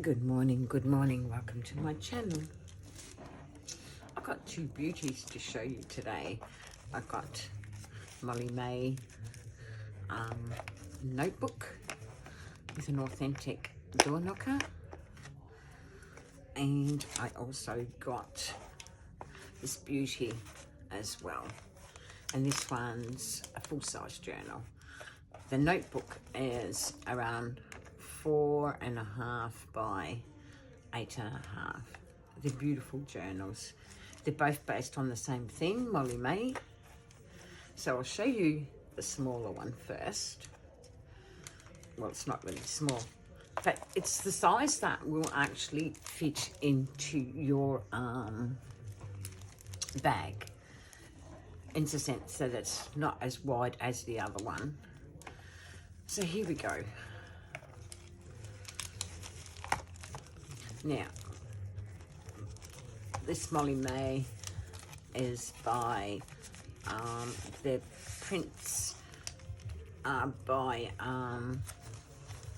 Good morning, welcome to my channel. I've got two beauties to show you today. I've got Molly May notebook with an authentic door knocker, and I also got this beauty as well, and this one's a full-size journal. The notebook is around 4.5 by 8.5. They're beautiful journals. They're both based on the same thing, Molly May. So I'll show you the smaller one first. Well, it's not really small, but it's the size that will actually fit into your bag, in the sense that it's not as wide as the other one. So here we go. Now, this Molly May is by, the prints are by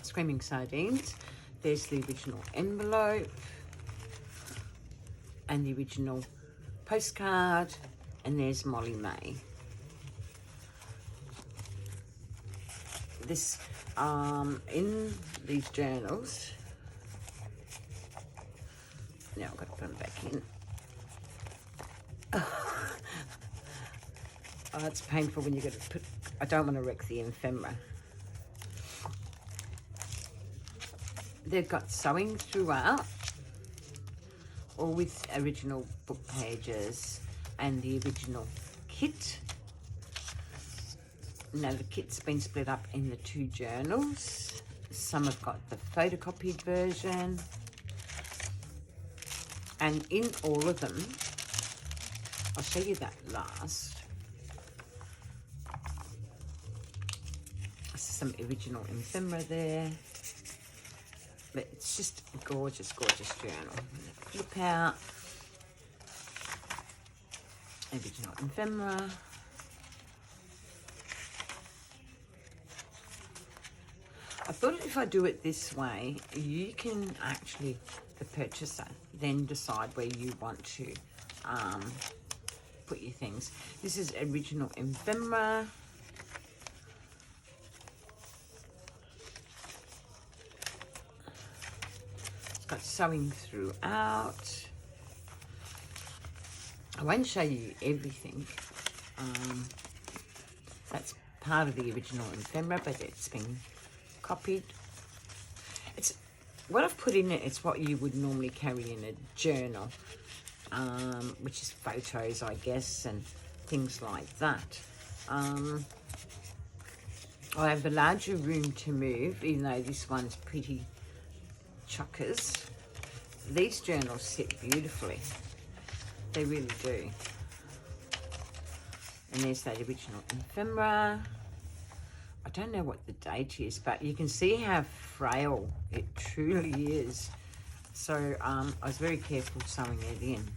Screaming Sardines. There's the original envelope and the original postcard, and there's Molly May. This, in these journals, now I've got to put them back in. Oh, it's painful when you got to put, I don't want to wreck the ephemera. They've got sewing throughout, all with original book pages and the original kit. Now the kit's been split up in the two journals. Some have got the photocopied version, and in all of them, I'll show you that last. Some original ephemera there, but it's just a gorgeous, gorgeous journal. Flip out, original ephemera. I thought if I do it this way, you can actually, the purchaser, then decide where you want to put your things. This is original ephemera. It's got sewing throughout. I won't show you everything. That's part of the original ephemera, but it's been copied. It's what I've put in it. It's what you would normally carry in a journal, which is photos, I guess, and things like that. I have a larger room to move, even though this one's pretty chockers. These journals sit beautifully. They really do. And there's that original ephemera. I don't know what the date is, but you can see how frail it truly is. So I was very careful sewing it in.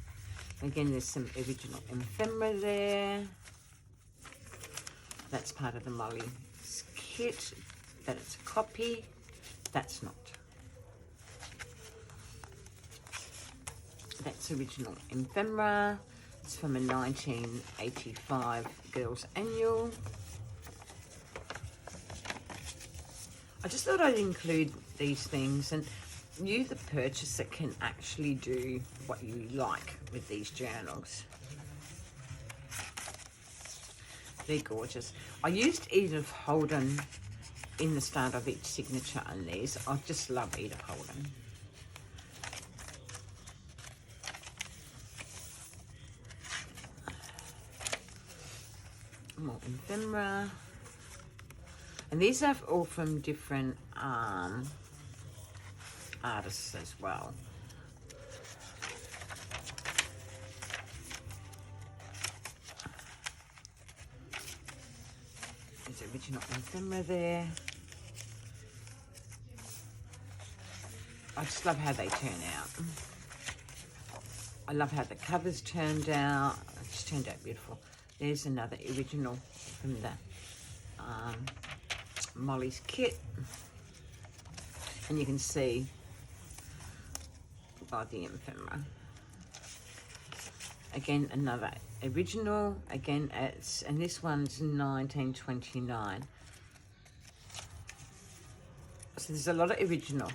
Again, there's some original ephemera there. That's part of the Molly's kit. That it's a copy. That's not. That's original ephemera. It's from a 1985 Girls Annual. I just thought I'd include these things, and you, the purchaser, can actually do what you like with these journals. They're gorgeous. I used Edith Holden in the start of each signature on these. I just love Edith Holden. More ephemera. And these are all from different artists as well. There's original ephemera there. I just love how they turn out. I love how the covers turned out. It just turned out beautiful. There's another original from the Molly's kit. And you can see by the ephemera. Again, another original. Again, and this one's 1929. So there's a lot of original.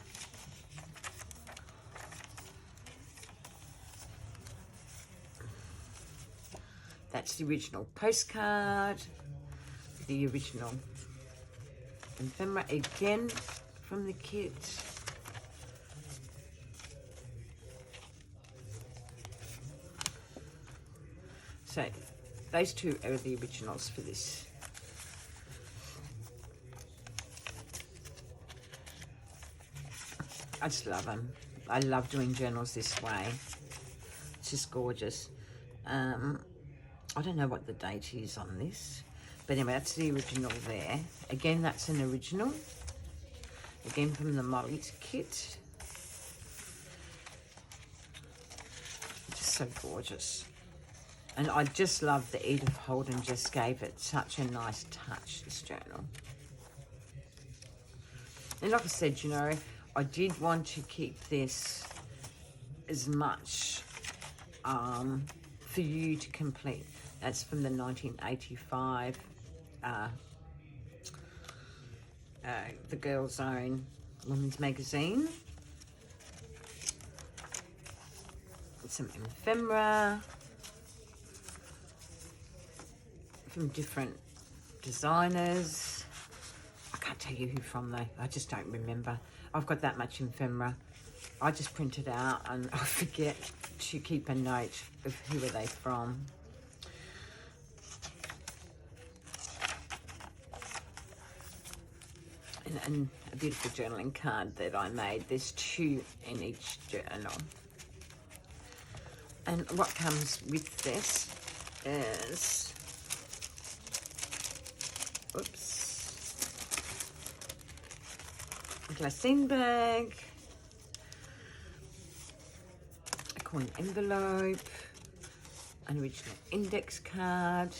That's the original postcard. The original ephemera again from the kit. So those two are the originals for this. I just love them. I love doing journals this way. It's just gorgeous. I don't know what the date is on this, but anyway, that's the original there. Again, that's an original. Again, from the Molly's kit. Just so gorgeous. And I just love the Edith Holden just gave it such a nice touch, this journal. And like I said, you know, I did want to keep this as much for you to complete. That's from the 1985, the Girl's Own Women's Magazine. Some ephemera from different designers. I can't tell you who from though, I just don't remember. I've got that much ephemera. I just print it out and I forget to keep a note of who are they from. And a beautiful journaling card that I made. There's 2 in each journal. And what comes with this is, a glassine bag, a coin envelope, an original index card,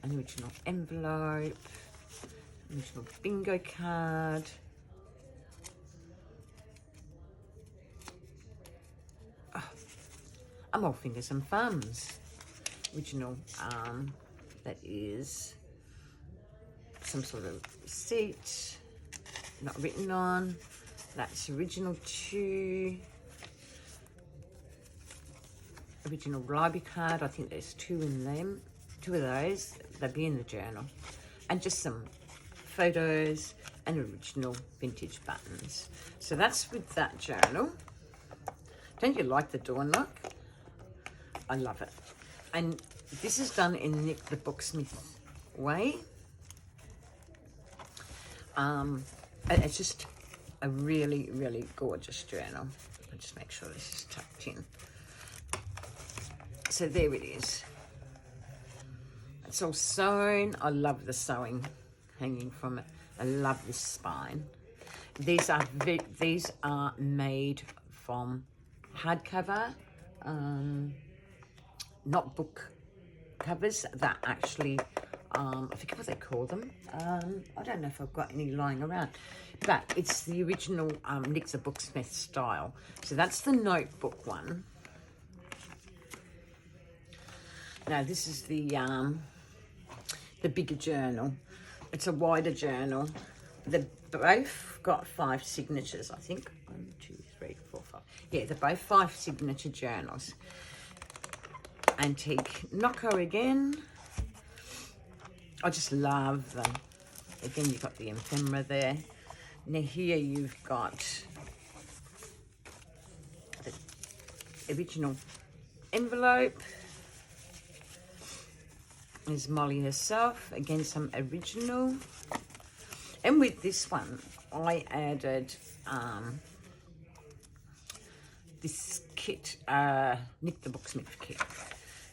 an original envelope, original bingo card, I'm all fingers and thumbs. Original, that is some sort of receipt, not written on. That's original 2. Original library card, I think there's 2 in them. 2 of those, they'll be in the journal. And just some photos and original vintage buttons. So that's with that journal. Don't you like the door knock? I love it. And this is done in Nick the Booksmith way. It's just a really, really gorgeous journal. I'll just make sure this is tucked in. So there it is. It's all sewn. I love the sewing hanging from it. I love this spine. These are made from hardcover, not book covers. That actually, I forget what they call them. I don't know if I've got any lying around, but it's the original Nick the Booksmith style. So that's the notebook one. Now this is the bigger journal. It's a wider journal. They've both got 5 signatures, I think. 1, 2, 3, 4, 5. Yeah, they're both 5 signature journals. Antique knocker again. I just love them. Again, you've got the ephemera there. Now here you've got the original envelope. There's Molly herself. Again, some original. And with this one, I added this kit, Nick the Booksmith kit.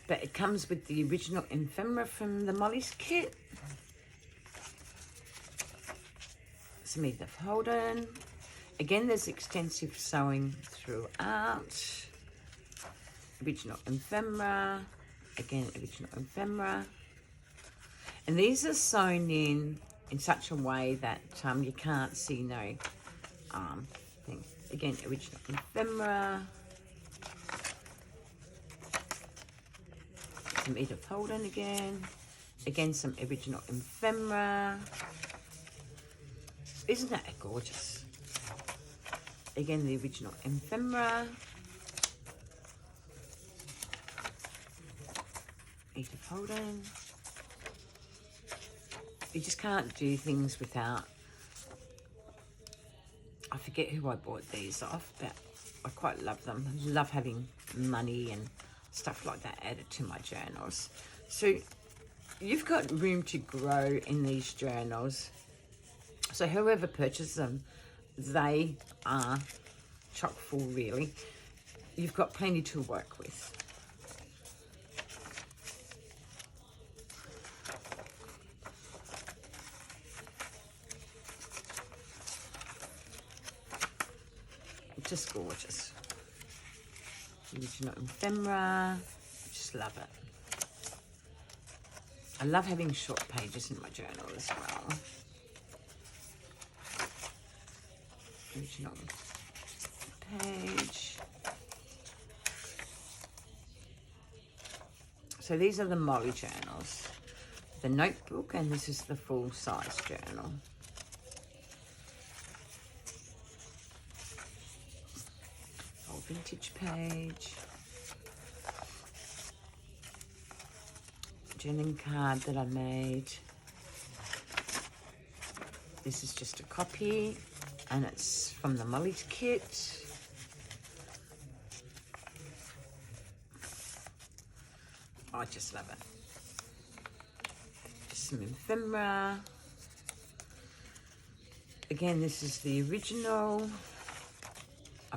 But it comes with the original ephemera from the Molly's kit. Some Edith Holden. Again, there's extensive sewing throughout. Original ephemera. Again, original ephemera. And these are sewn in such a way that you can't see no thing. Again, original ephemera. some Edith Holden again. Again, some original ephemera. Isn't that gorgeous? Again, the original ephemera. Edith Holden. You just can't do things without... I forget who I bought these off, but I quite love them. I love having money and stuff like that added to my journals. So you've got room to grow in these journals. So whoever purchases them, they are chock full really. You've got plenty to work with. Just gorgeous. Original ephemera. I just love it. I love having short pages in my journal as well. Original page. So these are the Molly journals. The notebook, and this is the full size journal. Vintage page, journaling card that I made. This is just a copy and it's from the Molly's kit. I just love it. Just some ephemera. Again, this is the original. I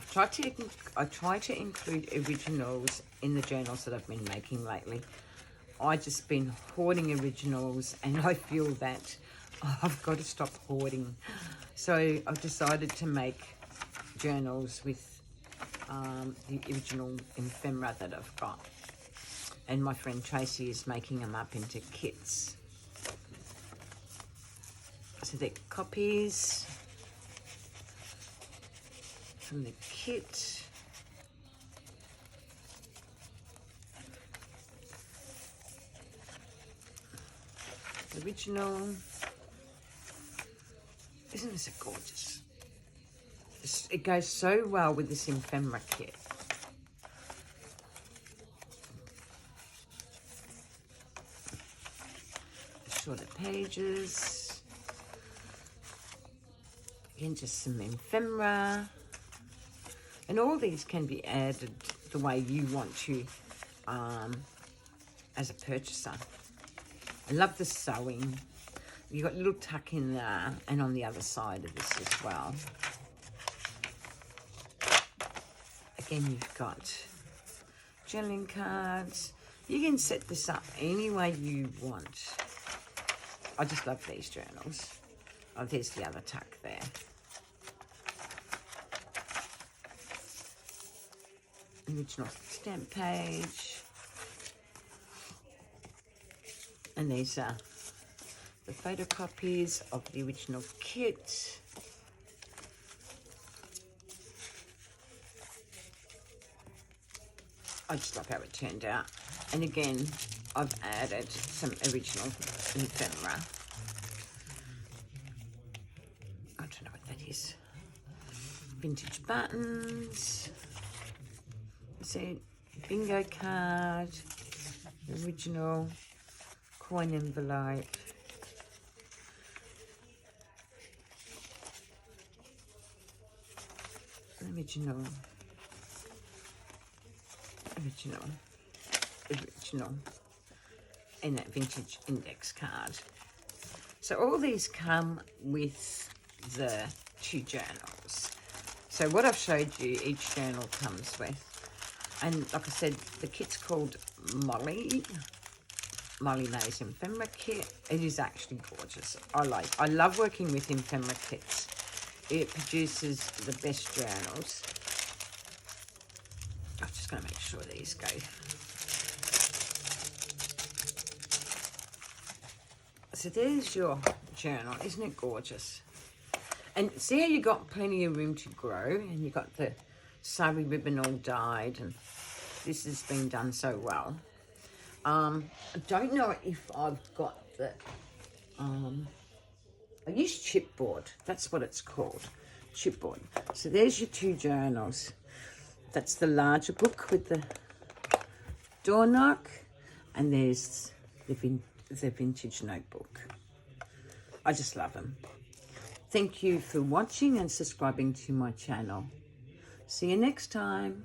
try to include originals in the journals that I've been making lately. I've just been hoarding originals and I feel that I've got to stop hoarding. So I've decided to make journals with the original ephemera that I've got. And my friend Tracy is making them up into kits. So they're copies from the kit. The original. Isn't this gorgeous? It goes so well with this ephemera kit. Shorter pages. Again, just some ephemera. And all these can be added the way you want to as a purchaser. I love the sewing. You've got a little tuck in there and on the other side of this as well. Again, you've got journaling cards. You can set this up any way you want. I just love these journals. Oh, there's the other tuck there. Original stamp page. And these are the photocopies of the original kit. I just love how it turned out. And again, I've added some original ephemera. I don't know what that is. Vintage buttons. See, bingo card, original coin envelope. Original, and that vintage index card. So all these come with the 2 journals. So what I've showed you, each journal comes with. And like I said, the kit's called Molly May's ephemera kit. It is actually gorgeous. I love working with ephemera kits. It produces the best journals. I'm just going to make sure these go. So there's your journal. Isn't it gorgeous? And see how you got plenty of room to grow, and you got the sari ribbon all dyed, and this has been done so well. I don't know if I've got the, I use chipboard. That's what it's called, chipboard. So there's your 2 journals. That's the larger book with the door knock, and there's the vintage notebook. I just love them. Thank you for watching and subscribing to my channel. See you next time.